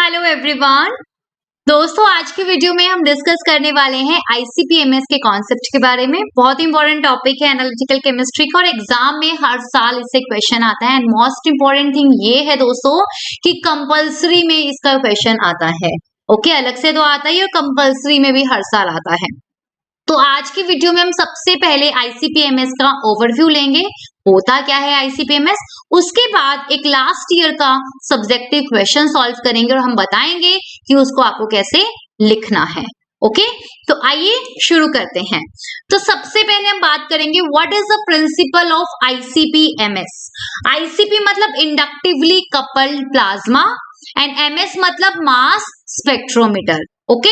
Hello everyone. दोस्तों, आज की वीडियो में हम डिस्कस करने वाले हैं आईसीपीएमएस के कॉन्सेप्ट के बारे में। बहुत इंपॉर्टेंट टॉपिक है एनालिटिकल केमिस्ट्री का और एग्जाम में हर साल इससे क्वेश्चन आता है। एंड मोस्ट इंपॉर्टेंट थिंग ये है दोस्तों कि कंपलसरी में इसका क्वेश्चन आता है। ओके, अलग से तो आता ही और कंपलसरी में भी हर साल आता है। तो आज की वीडियो में हम सबसे पहले आईसीपीएमएस का ओवरव्यू लेंगे, होता क्या है आईसीपीएमएस। उसके बाद एक लास्ट ईयर का सब्जेक्टिव क्वेश्चन सॉल्व करेंगे और हम बताएंगे कि उसको आपको कैसे लिखना है। ओके, तो आइए शुरू करते हैं। तो सबसे पहले हम बात करेंगे what is the principle of ICPMS. ICP मतलब inductively coupled plasma and MS मतलब मास स्पेक्ट्रोमीटर। ओके,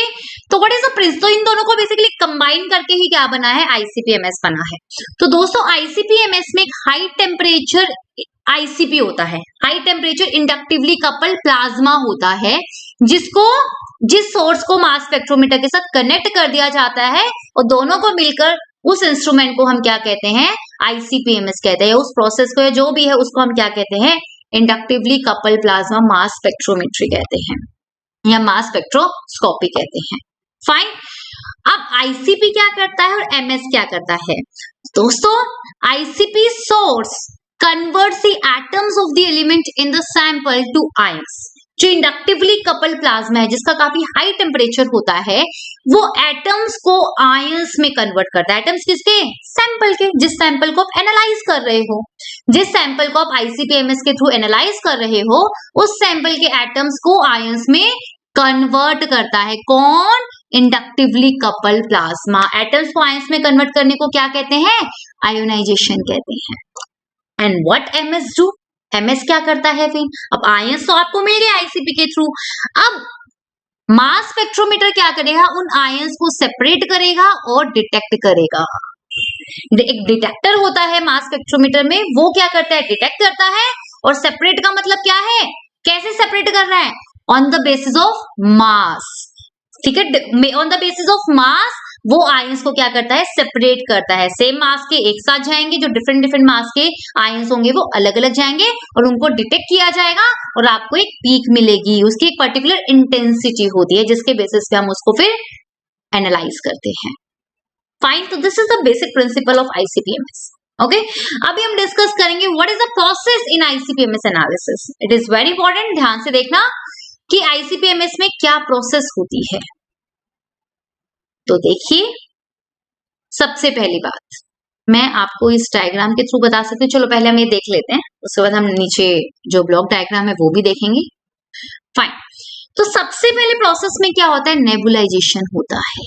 तो व्हाट इज द प्रिंसिपल, तो इन दोनों को बेसिकली कंबाइन करके ही क्या बना है, आईसीपीएमएस बना है। तो दोस्तों आईसीपीएमएस में एक हाई टेम्परेचर आईसीपी होता है, high temperature inductively coupled plasma होता है, जिस सोर्स को मास स्पेक्ट्रोमीटर के साथ कनेक्ट कर दिया जाता है और दोनों को मिलकर उस इंस्ट्रूमेंट को हम क्या कहते हैं, आईसीपीएमएस कहते हैं। उस प्रोसेस को जो भी है उसको हम क्या कहते हैं, inductively coupled plasma mass spectrometry कहते हैं या मास स्पेक्ट्रोस्कोपी कहते हैं। फाइन, अब आईसीपी क्या करता है और एमएस क्या करता है। दोस्तों ICP source converts the atoms of the element in the sample to ions. जो इंडक्टिवली कपल्ड प्लाज्मा है जिसका काफी हाई टेम्परेचर होता है, वो एटम्स को आयंस में कन्वर्ट करता है। एटम्स किसके, सैंपल के, जिस सैंपल को आप एनालाइज कर रहे हो, जिस सैंपल को आप आईसीपीएमएस के थ्रू एनालाइज कर रहे हो, उस सैंपल के एटम्स को आयंस में कन्वर्ट करता है। कौन, इंडक्टिवली कपल्ड प्लाज्मा। एटम्स को आयंस में कन्वर्ट करने को क्या कहते हैं, आयोनाइजेशन कहते हैं। And what MS do, MS क्या करता है फिर। अब आयंस तो आपको मिल गया आईसीपी के थ्रू, अब मास स्पेक्ट्रोमीटर क्या करेगा, उन आयंस को सेपरेट करेगा और डिटेक्ट करेगा। एक डिटेक्टर होता है मास स्पेक्ट्रोमीटर में, वो क्या करता है, डिटेक्ट करता है। और सेपरेट का मतलब क्या है, कैसे सेपरेट कर रहा है, on the basis of mass. ठीक है, on the basis of mass वो आयंस को क्या करता है, सेपरेट करता है। सेम मास के एक साथ जाएंगे, जो डिफरेंट डिफरेंट मास के आयंस होंगे वो अलग अलग जाएंगे और उनको डिटेक्ट किया जाएगा और आपको एक पीक मिलेगी। उसकी एक पर्टिकुलर इंटेंसिटी होती है जिसके बेसिस पे हम उसको फिर एनालाइज करते हैं। फाइन, तो this is the basic principle of ICPMS. Okay, अभी हम डिस्कस करेंगे what is the process in ICPMS analysis. It is very important, ध्यान से देखना कि आईसीपीएमएस में क्या प्रोसेस होती है। तो देखिए, सबसे पहली बात मैं आपको इस डायग्राम के थ्रू बता सकती हूँ। चलो पहले हम ये देख लेते हैं, उसके बाद हम नीचे जो ब्लॉक डायग्राम है वो भी देखेंगे। फाइन, तो सबसे पहले प्रोसेस में क्या होता है, नेबुलाइजेशन होता है।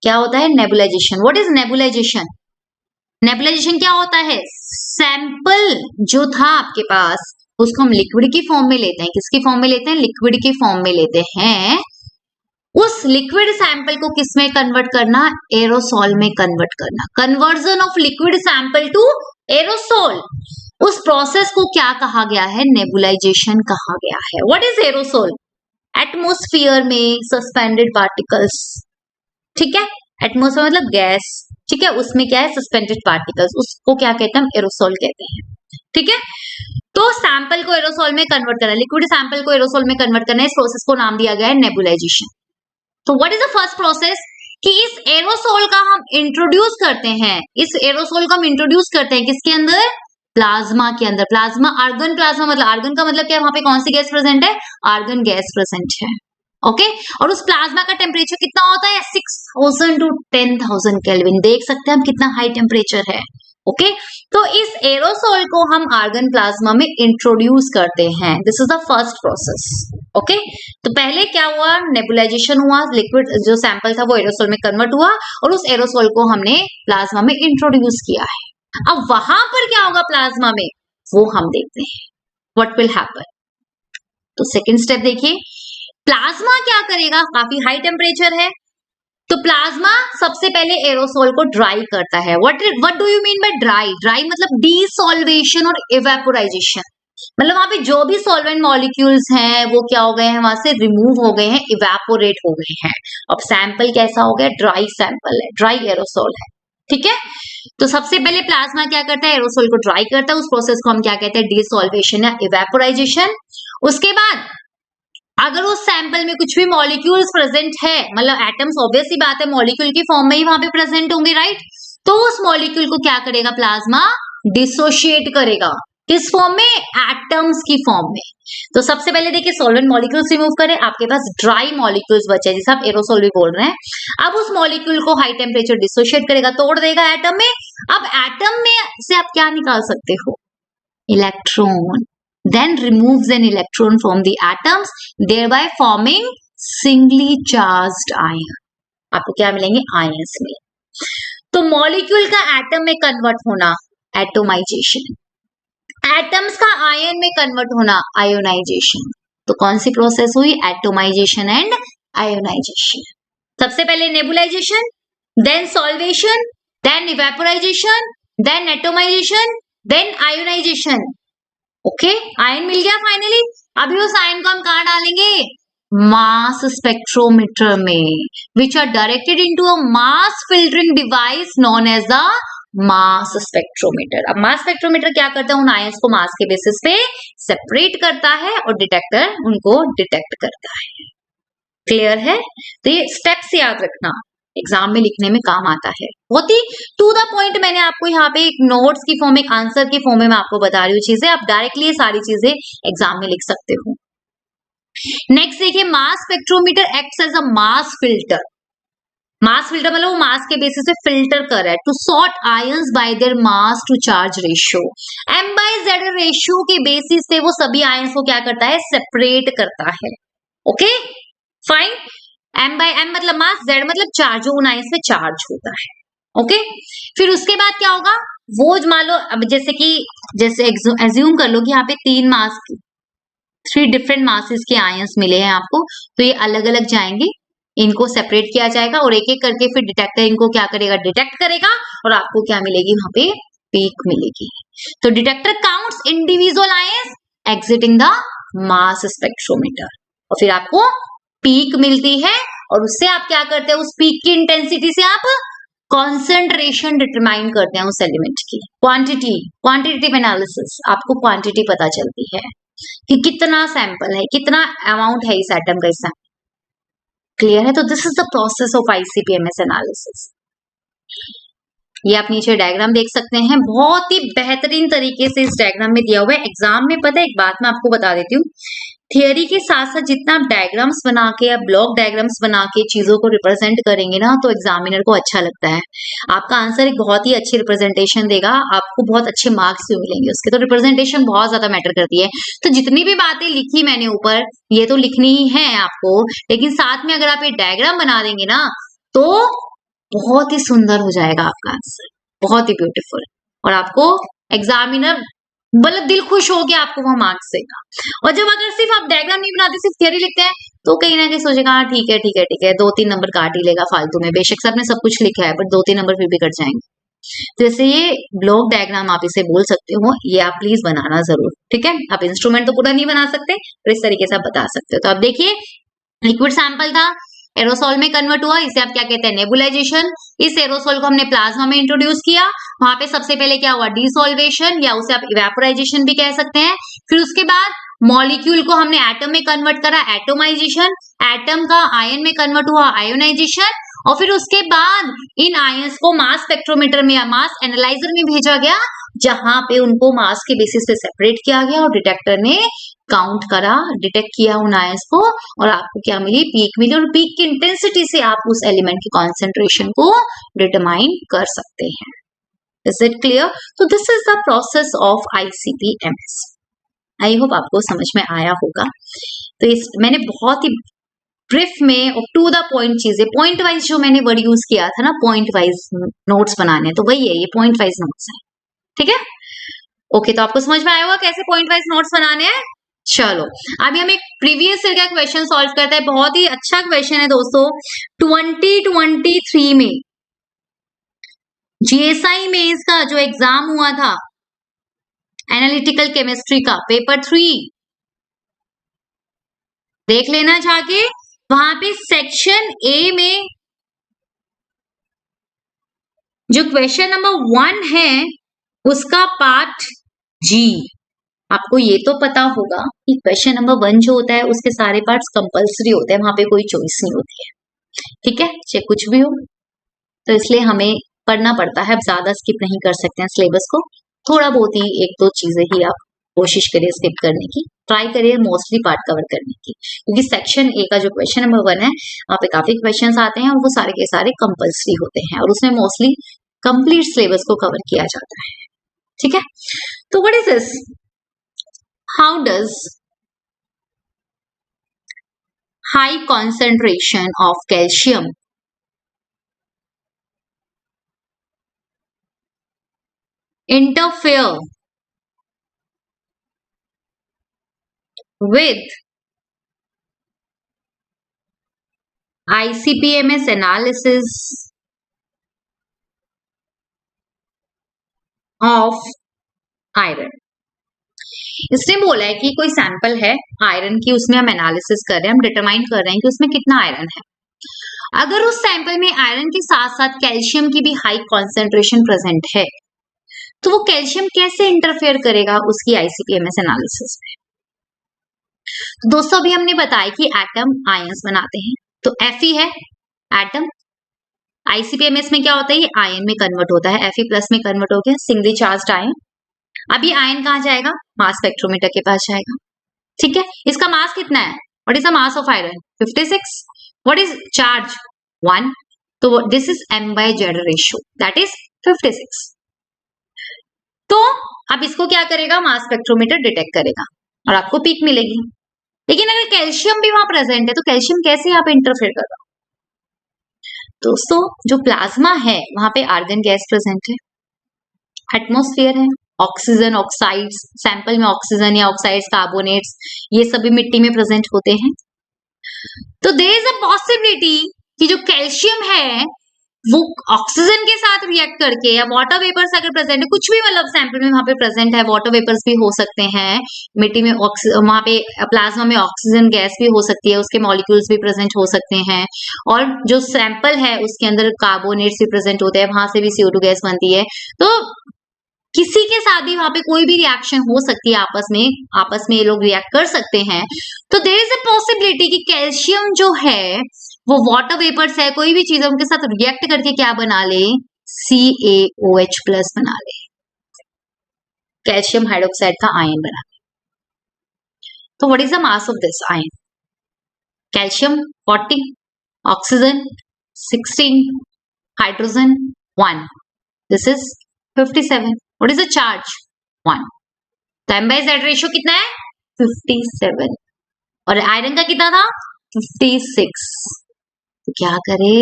क्या होता है, nebulization. What is nebulization. Nebulization क्या होता है, सैंपल जो था आपके पास उसको हम लिक्विड की फॉर्म में लेते हैं। किसकी फॉर्म में लेते हैं, लिक्विड की फॉर्म में लेते हैं। उस लिक्विड सैंपल को किस में कन्वर्ट करना, एरोसोल में कन्वर्ट करना। Conversion of liquid sample to aerosol, उस प्रोसेस को क्या कहा गया है, नेबुलाइजेशन कहा गया है। व्हाट इज एरोसोल, एटमोस्फियर में सस्पेंडेड पार्टिकल्स। ठीक है, एटमोस्फियर मतलब गैस, ठीक है, उसमें क्या है, सस्पेंडेड पार्टिकल्स, उसको क्या कहते हैं, एरोसोल कहते हैं। ठीक है, तो सैंपल को एरोसोल में कन्वर्ट करना, लिक्विड सैंपल को एरोसोल में कन्वर्ट करना, इस प्रोसेस को नाम दिया गया है नेबुलाइजेशन। तो what is the first process, कि इस एरोसोल का हम इंट्रोड्यूस करते हैं, इस एरोसोल को हम इंट्रोड्यूस करते हैं किसके अंदर, प्लाज्मा के अंदर। प्लाज्मा, आर्गन प्लाज्मा मतलब, आर्गन का मतलब क्या है, वहां पे कौन सी गैस प्रेजेंट है, आर्गन गैस प्रेजेंट है। ओके, और उस प्लाज्मा का टेम्परेचर कितना होता है, 6000 to 10,000 केल्विन। देख सकते हैं हम कितना हाई टेम्परेचर है। ओके, तो इस एरोसोल को हम आर्गन प्लाज्मा में इंट्रोड्यूस करते हैं। This is the first process. Okay, तो पहले क्या हुआ, नेबुलाइजेशन हुआ, लिक्विड जो सैंपल था वो एरोसोल में कन्वर्ट हुआ और उस एरोसोल को हमने प्लाज्मा में इंट्रोड्यूस किया है। अब वहां पर क्या होगा प्लाज्मा में, वो हम देखते हैं, व्हाट विल हैपन। तो सेकेंड स्टेप देखिए, प्लाज्मा क्या करेगा, काफी हाई टेम्परेचर है, तो प्लाज्मा सबसे पहले एरोसोल को ड्राई करता है। What do you mean by dry, dry मतलब डीसॉल्वेशन और इवेपोराइजेशन, मतलब वहां पे जो भी सॉल्वेंट मॉलिक्यूल्स हैं वो क्या हो गए हैं, वहां से रिमूव हो गए हैं, इवेपोरेट हो गए हैं। अब सैंपल कैसा हो गया, ड्राई सैंपल है, ड्राई एरोसोल है। ठीक है, तो सबसे पहले प्लाज्मा क्या करता है, एरोसोल को ड्राई करता है, उस प्रोसेस को हम क्या कहते हैं, डीसॉल्वेशन या इवेपोराइजेशन। उसके बाद अगर उस सैंपल में कुछ भी मॉलिक्यूल्स प्रेजेंट है, मतलब एटम्स ऑब्वियस सी बात है मॉलिक्यूल की फॉर्म में ही वहां पे प्रेजेंट होंगे, राइट? तो उस मॉलिक्यूल को क्या करेगा प्लाज्मा? डिसोशिएट करेगा। किस फॉर्म में? एटम्स की फॉर्म में। तो सबसे पहले देखिए सॉल्वेंट मॉलिक्यूल्स रिमूव करें, आपके पास ड्राई मॉलिक्यूल्स बचे जिसे आप एरोसोल भी बोल रहे हैं। अब उस मॉलिक्यूल को हाई टेम्परेचर डिसोशिएट करेगा, तोड़ देगा एटम में। अब एटम में से आप क्या निकाल सकते हो? Electron. Then removes an electron from the atoms, thereby forming singly charged ion. आपको क्या मिलेंगे? आयंस मिलेंगे। तो मॉलिक्यूल का एटम में कन्वर्ट होना एटोमाइजेशन, एटम्स का आयन में कन्वर्ट होना आयोनाइजेशन। तो कौन सी प्रोसेस हुई? Atomization and ionization. सबसे पहले nebulization, then solvation, then evaporization, then atomization, then ionization. Okay, ion मिल गया फाइनली। अभी उस आयन को हम कहाँ डालेंगे? मास स्पेक्ट्रोमीटर में, which are directed into a mass filtering device known as the mass spectrometer. अब मास स्पेक्ट्रोमीटर क्या करता है? उन आयंस को मास के बेसिस पे सेपरेट करता है और डिटेक्टर उनको डिटेक्ट करता है। क्लियर है? तो ये स्टेप्स याद रखना, एग्जाम में लिखने में काम आता है। बहुत ही टू द पॉइंट मैंने आपको यहाँ पे एक नोट्स की फॉर्म, एक आंसर की फॉर्म में मैं आपको बता रही हूँ चीजें, आप डायरेक्टली ये सारी चीजें एग्जाम में लिख सकते हो। नेक्स्ट देखिए, mass spectrometer acts as a mass filter. Mass filter मतलब वो मास के बेसिस पे फिल्टर कर रहा है to sort ions by their mass to charge ratio. M by Z ratio के बेसिस पे वो सभी आयंस को क्या करता है? सेपरेट करता है। Okay fine. M by M मतलब मास, जेड मतलब चार्ज, जो उन आयंस में चार्ज होता है। ओके, फिर उसके बाद क्या होगा? वो मान लो अब जैसे एज्यूम कर लो कि यहाँ पे 3 डिफरेंट मासेस के आयंस मिले हैं आपको, तो ये अलग अलग जाएंगे, इनको सेपरेट किया जाएगा और एक एक करके फिर डिटेक्टर इनको क्या करेगा? डिटेक्ट करेगा और आपको क्या मिलेगी? वहां पे पीक मिलेगी। तो detector counts individual ions exiting the mass spectrometer और फिर आपको पीक मिलती है और उससे आप क्या करते हैं? उस पीक की इंटेंसिटी से आप कॉन्सेंट्रेशन डिटरमाइन करते हैं उस एलिमेंट की। क्वांटिटेटिव एनालिसिस, आपको क्वांटिटी पता चलती है कि कितना सैंपल है, कितना अमाउंट है इस एटम का, इस क्लियर है? तो this is the process of ICPMS analysis. ये आप नीचे डायग्राम देख सकते हैं, बहुत ही बेहतरीन तरीके से इस डायग्राम में दिया हुआ है। एग्जाम में पता है एक बात मैं आपको बता देती हूँ, थियरी के साथ साथ जितना आप डायग्राम्स बना के या ब्लॉक डायग्राम्स बना के चीजों को रिप्रेजेंट करेंगे ना, तो एग्जामिनर को अच्छा लगता है। आपका आंसर एक बहुत ही अच्छी रिप्रेजेंटेशन देगा, आपको बहुत अच्छे मार्क्स भी मिलेंगे उसके। तो रिप्रेजेंटेशन बहुत ज्यादा मैटर करती है। तो जितनी भी बातें लिखी मैंने ऊपर, ये तो लिखनी ही है आपको, लेकिन साथ में अगर आप ये डायग्राम बना देंगे ना, तो बहुत ही सुंदर हो जाएगा आपका आंसर, बहुत ही ब्यूटीफुल। और आपको एग्जामिनर मतलब दिल खुश हो गया, आपको वहां मार्क्स देगा। और जब अगर सिर्फ आप डायग्राम नहीं बनाते, सिर्फ थ्योरी लिखते हैं, तो कहीं ना कहीं सोचेगा हाँ ठीक है ठीक है ठीक है, 2-3 नंबर काट ही लेगा फालतू में, बेशक से आपने सब कुछ लिखा है बट 2-3 नंबर फिर भी कट जाएंगे। तो जैसे ये ब्लॉक डायग्राम आप इसे बोल सकते हो, ये आप प्लीज बनाना जरूर, ठीक है? आप इंस्ट्रूमेंट तो पूरा नहीं बना सकते, पर इस तरीके से आप बता सकते हो। तो अब देखिए, लिक्विड सैंपल था, एरोसोल में कन्वर्ट हुआ, इसे आप क्या कहते हैं? नेबुलाइजेशन। इस एरोसोल को हमने प्लाज्मा में इंट्रोड्यूस किया, वहां पे सबसे पहले क्या हुआ? डिसोल्वेशन, या उसे आप इवेपोराइजेशन भी कह सकते हैं। फिर उसके बाद मॉलिक्यूल को हमने एटम में कन्वर्ट करा, एटोमाइजेशन। एटम का आयन में कन्वर्ट हुआ, आयोनाइजेशन। और फिर उसके बाद इन आयंस को मास स्पेक्ट्रोमीटर में या मास एनालाइजर में भेजा गया, जहां पे उनको मास के बेसिस पे सेपरेट किया गया और डिटेक्टर ने काउंट करा, डिटेक्ट किया उन आयंस को, और आपको क्या मिली? पीक मिली। और पीक की इंटेंसिटी से आप उस एलिमेंट की कॉन्सेंट्रेशन को डिटरमाइन कर सकते हैं। Is it clear? तो this is the process of ICPMS. I hope आपको समझ में आया होगा। तो इस मैंने बहुत ही ब्रीफ में और टू द पॉइंट चीजें, पॉइंट वाइज जो मैंने वर्ड यूज किया था ना, पॉइंट वाइज नोट्स बनाने, तो वही है, ये पॉइंट वाइज नोट्स है, ठीक है? ओके, तो आपको समझ में आया होगा कैसे पॉइंट वाइज नोट्स बनाने हैं। चलो अभी हम एक प्रीवियस ईयर का क्वेश्चन सॉल्व करते हैं। बहुत ही अच्छा क्वेश्चन है दोस्तों, 2023 में जीएसआई में इसका जो एग्जाम हुआ था एनालिटिकल केमिस्ट्री का, पेपर 3 देख लेना जाके। वहां पे सेक्शन ए में जो क्वेश्चन नंबर 1 है, उसका पार्ट जी आपको ये तो पता होगा कि क्वेश्चन नंबर 1 जो होता है उसके सारे पार्ट्स कंपल्सरी होते हैं, वहां पे कोई चॉइस नहीं होती है, ठीक है, चाहे कुछ भी हो। तो इसलिए हमें पढ़ना पड़ता है, अब ज्यादा स्किप नहीं कर सकते हैं सिलेबस को, थोड़ा बहुत ही 1-2 चीजें ही आप कोशिश करिए स्किप करने की, ट्राई करिए मोस्टली पार्ट कवर करने की, क्योंकि सेक्शन ए का जो क्वेश्चन नंबर 1 है वहाँ पे काफी क्वेश्चंस आते हैं और वो सारे के सारे कंपल्सरी होते हैं और उसमें मोस्टली कंप्लीट सिलेबस को कवर किया जाता है, ठीक है। तो what is this, how does high concentration of calcium interfere with ICP-MS analysis of iron। इसने बोला है कि कोई सैंपल है आयरन की, उसमें हम एनालिसिस कर रहे हैं, हम डिटरमाइन कर रहे हैं कि उसमें कितना आयरन है। अगर उस सैंपल में आयरन के साथ साथ कैल्शियम की भी हाई कॉन्सेंट्रेशन प्रेजेंट है तो वो कैल्शियम कैसे इंटरफेयर करेगा उसकी ICP-MS एनालिसिस में। तो दोस्तों अभी हमने बताया कि एटम आयंस बनाते हैं, तो Fe है एटम, ICP-MS में क्या होता है, ये आयन में कन्वर्ट होता है, Fe+ में कन्वर्ट हो गया सिंगली चार्ज्ड आयन। अब ये आयन कहाँ जाएगा, मास स्पेक्ट्रोमीटर के पास जाएगा, ठीक है। इसका मास कितना है, what is the mass of iron, 56, what is charge 1, तो this is M/Z ratio, that is 56। तो अब इसको क्या करेगा, मास स्पेक्ट्रोमीटर डिटेक्ट करेगा और आपको पीक मिलेगी। लेकिन अगर कैल्शियम भी वहां प्रेजेंट है तो कैल्शियम कैसे यहाँ पे इंटरफेयर कर रहा है। दोस्तों जो प्लाज्मा है वहां पे आर्गन गैस प्रेजेंट है, एटमॉस्फेयर है, ऑक्सीजन ऑक्साइड्स, सैंपल में ऑक्सीजन या ऑक्साइड्स कार्बोनेट्स ये सभी मिट्टी में प्रेजेंट होते हैं। तो देयर इज अ पॉसिबिलिटी कि जो कैल्शियम है वो ऑक्सीजन के साथ रिएक्ट करके या वाटर वेपर्स अगर प्रेजेंट है, कुछ भी मतलब सैंपल में वहां पे प्रेजेंट है, वाटर वेपर्स भी हो सकते हैं मिट्टी में, वहां पे प्लाज्मा में ऑक्सीजन गैस भी हो सकती है, उसके मॉलिक्यूल्स भी प्रेजेंट हो सकते हैं, और जो सैंपल है उसके अंदर कार्बोनेट्स भी प्रेजेंट होते हैं, वहां से भी CO2 गैस बनती है। तो किसी के साथ भी वहां पे कोई भी रिएक्शन हो सकती है, आपस में ये लोग रिएक्ट कर सकते हैं। तो देयर इज अ पॉसिबिलिटी कि कैल्शियम जो है वो वाटर वेपर्स है, कोई भी चीज उनके साथ रिएक्ट करके क्या बना ले, CaOH+ बना ले, कैल्शियम हाइड्रोक्साइड का आयन बना ले। तो what is the mass of this ion, calcium 40, oxygen 16, hydrogen 1, this is 57। What is the charge 1, तो M/Z रेशियो कितना है 57 और आयरन का कितना था 56। तो क्या करे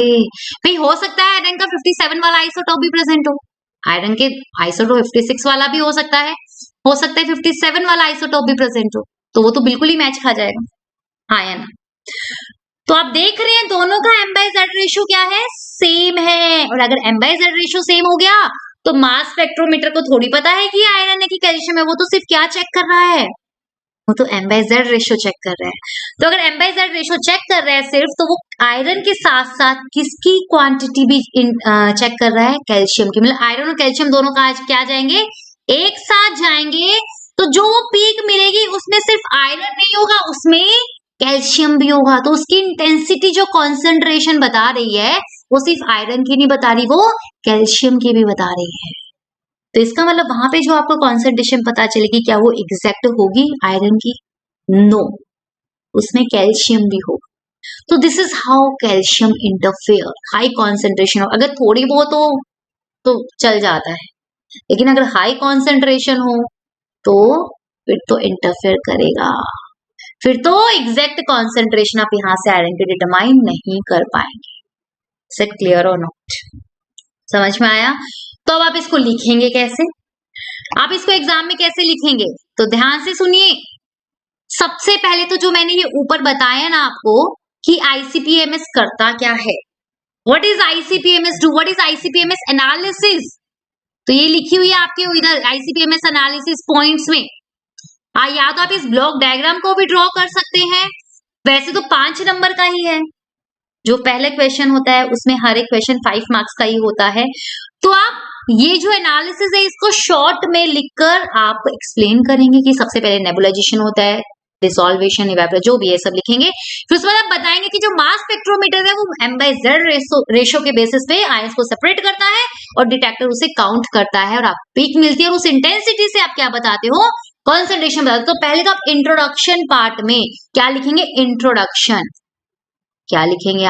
भाई, हो सकता है आयरन का 57 वाला आइसोटोप भी प्रेजेंट हो, आयरन के आइसोटोप 56 वाला भी हो सकता है 57 वाला आइसोटोप भी प्रेजेंट हो, तो वो तो बिल्कुल ही मैच खा जाएगा आयन। तो आप देख रहे हैं दोनों का M/Z रेशियो क्या है, सेम है, और अगर M/Z रेशियो सेम हो गया तो मास स्पेक्ट्रोमीटर को थोड़ी पता है कि आयरन है कि कैल्शियम है, वो तो सिर्फ क्या चेक कर रहा है, वो तो M/Z रेशियो चेक कर रहा है। तो अगर M/Z रेशियो चेक कर रहा है सिर्फ, तो वो आयरन के साथ साथ किसकी क्वांटिटी भी चेक कर रहा है, कैल्शियम की, मतलब आयरन और कैल्शियम दोनों का क्या जाएंगे, एक साथ जाएंगे। तो जो वो पीक मिलेगी उसमें सिर्फ आयरन नहीं होगा, उसमें कैल्शियम भी होगा, तो उसकी इंटेंसिटी जो कॉन्सेंट्रेशन बता रही है वो सिर्फ आयरन की नहीं बता रही, वो कैल्शियम की भी बता रही है। तो इसका मतलब वहां पे जो आपको कॉन्सेंट्रेशन पता चलेगी क्या वो एग्जैक्ट होगी आयरन की, नो, उसमें कैल्शियम भी होगा। तो this is how calcium interfere, high concentration हो, अगर थोड़ी बहुत हो तो चल जाता है, लेकिन अगर हाई कॉन्सेंट्रेशन हो तो फिर तो इंटरफेयर करेगा, फिर तो एग्जैक्ट कॉन्सेंट्रेशन आप यहां से आयरन की डिटरमाइन नहीं कर पाएंगे। इज इट क्लियर और नॉट, समझ में आया। तो अब आप इसको लिखेंगे कैसे, आप इसको एग्जाम में कैसे लिखेंगे, तो ध्यान से सुनिए। सबसे पहले तो जो मैंने ये ऊपर बताया ना आपको कि ICP-MS करता क्या है, what is ICP-MS do, what is ICP-MS analysis, तो ये लिखी हुई है आपके इधर ICP-MS एनालिसिस पॉइंट्स में। या तो आप इस ब्लॉक डायग्राम को भी ड्रॉ कर सकते हैं, वैसे तो 5 नंबर का ही है, जो पहले क्वेश्चन होता है उसमें हर एक क्वेश्चन 5 मार्क्स का ही होता है, तो आप ये जो एनालिसिस है इसको शॉर्ट में लिखकर आप एक्सप्लेन करेंगे कि सबसे पहले नेबुलाइजेशन होता है, डिसॉल्वेशन, इवेपोरेशन, जो भी है सब लिखेंगे। फिर उसके बाद आप बताएंगे कि जो मास स्पेक्ट्रोमीटर है वो m/z रेशो के बेसिस पे आयंस को सेपरेट करता है और डिटेक्टर उसे काउंट करता है और आप पीक मिलती है और उस इंटेंसिटी से आप क्या बताते हो, कॉन्सेंट्रेशन बताते हो। तो पहले तो आप इंट्रोडक्शन पार्ट में क्या लिखेंगे, इंट्रोडक्शन, क्या लिखेंगे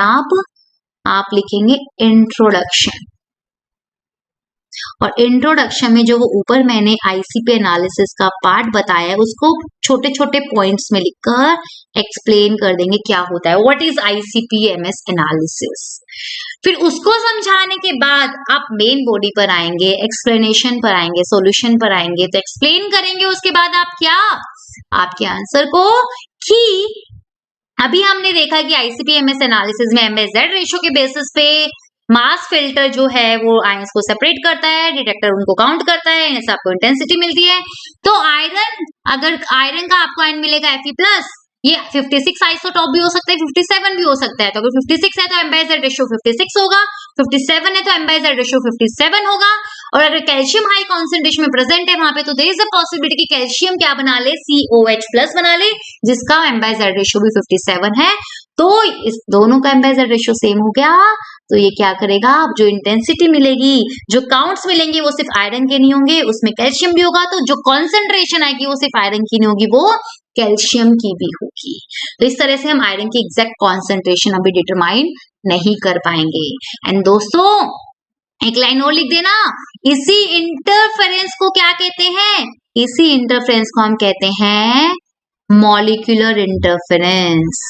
आप लिखेंगे इंट्रोडक्शन। और इंट्रोडक्शन में जो वो ऊपर मैंने आईसीपी एनालिसिस का पार्ट बताया है उसको छोटे छोटे पॉइंट्स में लिखकर एक्सप्लेन कर देंगे क्या होता है, व्हाट इज आईसीपीएमएस एनालिसिस। फिर उसको समझाने के बाद आप मेन बॉडी पर आएंगे, एक्सप्लेनेशन पर आएंगे, सॉल्यूशन पर आएंगे, तो एक्सप्लेन करेंगे। उसके बाद आप क्या, आपके आंसर को, कि अभी हमने देखा कि आईसीपीएमएस एनालिसिस में m/z रेशो के बेसिस पे मास फिल्टर जो है वो आयंस को सेपरेट करता है, डिटेक्टर उनको काउंट करता है, ऐसे आपको इंटेंसिटी मिलती है। तो आयरन, अगर आयरन का आपको आयन मिलेगा Fe+, ये 56 आइसोटॉप भी हो सकता है, 57 भी हो सकता है। तो अगर 56 है तो m/z रेशियो 56 होगा, 57 है तो m/z रेशियो 57 होगा। और अगर कैल्शियम हाई कॉन्सेंट्रेशन में प्रेजेंट है वहां पे, तो देयर इज अ पॉसिबिलिटी कि कैल्शियम क्या बना ले, COH+ बना ले, जिसका m/z रेशियो भी 57 है। तो इस दोनों का m/z रेशियो सेम हो गया। तो ये क्या करेगा, जो इंटेंसिटी मिलेगी, जो काउंट्स मिलेंगे वो सिर्फ आयरन के नहीं होंगे, उसमें कैल्शियम भी होगा। तो जो कॉन्सेंट्रेशन आएगी वो सिर्फ आयरन की नहीं होगी, वो कैल्शियम की भी होगी। तो इस तरह से हम आयरन की एग्जैक्ट कॉन्सेंट्रेशन अभी डिटरमाइन नहीं कर पाएंगे। एंड दोस्तों एक लाइन और लिख देना, इसी इंटरफेरेंस को क्या कहते हैं, इसी इंटरफेरेंस को हम कहते हैं मॉलिक्यूलर इंटरफेरेंस,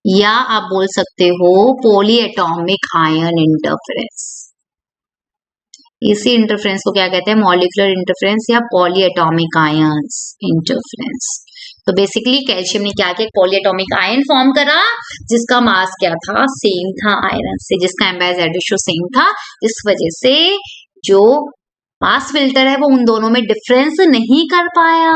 या आप बोल सकते हो पॉलीएटॉमिक आयन इंटरफेरेंस। इसी इंटरफेरेंस को क्या कहते हैं, मॉलिक्यूलर इंटरफेरेंस या पॉलीएटॉमिक आयंस इंटरफेरेंस। तो बेसिकली कैल्शियम ने क्या किया, पॉलीएटॉमिक आयन फॉर्म करा जिसका मास क्या था, सेम था आयरन से, जिसका m/z रेशियो सेम था। इस वजह से जो मास फिल्टर है वो उन दोनों में डिफरेंस नहीं कर पाया।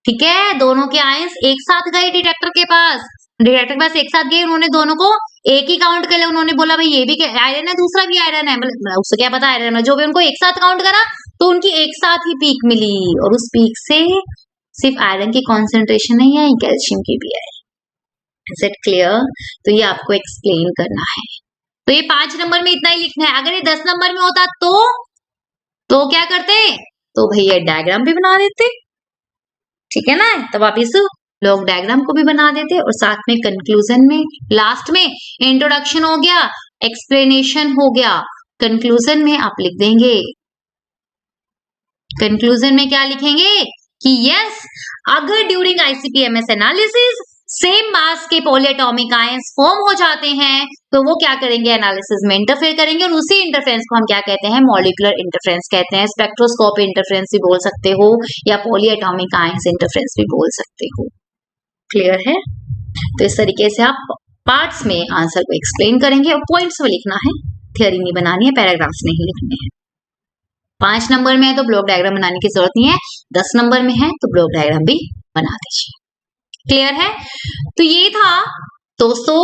ठीक है, दोनों के आयंस एक साथ गए डिटेक्टर के पास, डिटेक्टर के पास एक साथ गए, उन्होंने दोनों को एक ही काउंट कर लिया। उन्होंने बोला भाई ये भी आयरन है, दूसरा भी आयरन है, मतलब उससे क्या पता आयरन है, जो भी उनको एक साथ काउंट करा तो उनकी एक साथ ही पीक मिली, और उस पीक से सिर्फ आयरन की कॉन्सेंट्रेशन नहीं आई, कैल्शियम की भी आई। Is it clear? तो ये आपको एक्सप्लेन करना है। तो ये 5 नंबर में इतना ही लिखना है। अगर ये 10 नंबर में होता तो क्या करते, तो भैया डायग्राम भी बना देते, ठीक है ना। तब आप इस ब्लॉक डायग्राम को भी बना देते, और साथ में कंक्लूजन में, लास्ट में इंट्रोडक्शन हो गया, एक्सप्लेनेशन हो गया, कंक्लूजन में आप लिख देंगे, कंक्लूजन में क्या लिखेंगे कि यस, अगर ड्यूरिंग आईसीपीएमएस एनालिसिस सेम मास के पॉलीएटॉमिक आयंस फॉर्म हो जाते हैं तो वो क्या करेंगे, एनालिसिस में इंटरफेयर करेंगे, और उसी इंटरफेरेंस को हम क्या कहते हैं, मॉलिक्यूलर इंटरफेरेंस कहते हैं। स्पेक्ट्रोस्कोप इंटरफेरेंस भी बोल सकते हो, या पॉलीएटॉमिक आयंस इंटरफेरेंस भी बोल सकते हो। क्लियर है? तो इस तरीके से आप पार्ट्स में आंसर को एक्सप्लेन करेंगे, और पॉइंट्स में लिखना है, थ्योरी नहीं बनानी है, पैराग्राफ्स नहीं लिखने हैं। 5 नंबर में है तो ब्लॉक डायग्राम बनाने की जरूरत नहीं है, 10 नंबर में है तो ब्लॉक डायग्राम भी बना दीजिए। क्लियर है? तो ये था दोस्तों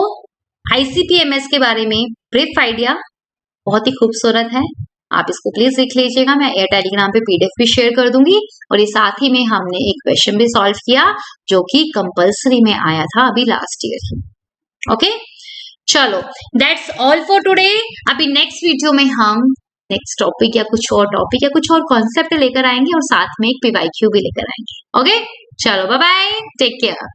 आईसीपीएमएस के बारे में ब्रीफ आइडिया, बहुत ही खूबसूरत है, आप इसको प्लीज लिख लीजिएगा। मैं एयर टेलीग्राम पे पीडीएफ भी शेयर कर दूंगी, और ये साथ ही में हमने एक क्वेश्चन भी सॉल्व किया जो कि कंपल्सरी में आया था अभी लास्ट ईयर ही। ओके, चलो दैट्स ऑल फॉर टुडे। अभी नेक्स्ट वीडियो में हम नेक्स्ट टॉपिक या कुछ और टॉपिक या कुछ और कॉन्सेप्ट लेकर आएंगे, और साथ में एक पीवाईक्यू भी लेकर आएंगे। ओके, चलो बाय बाय, टेक केयर।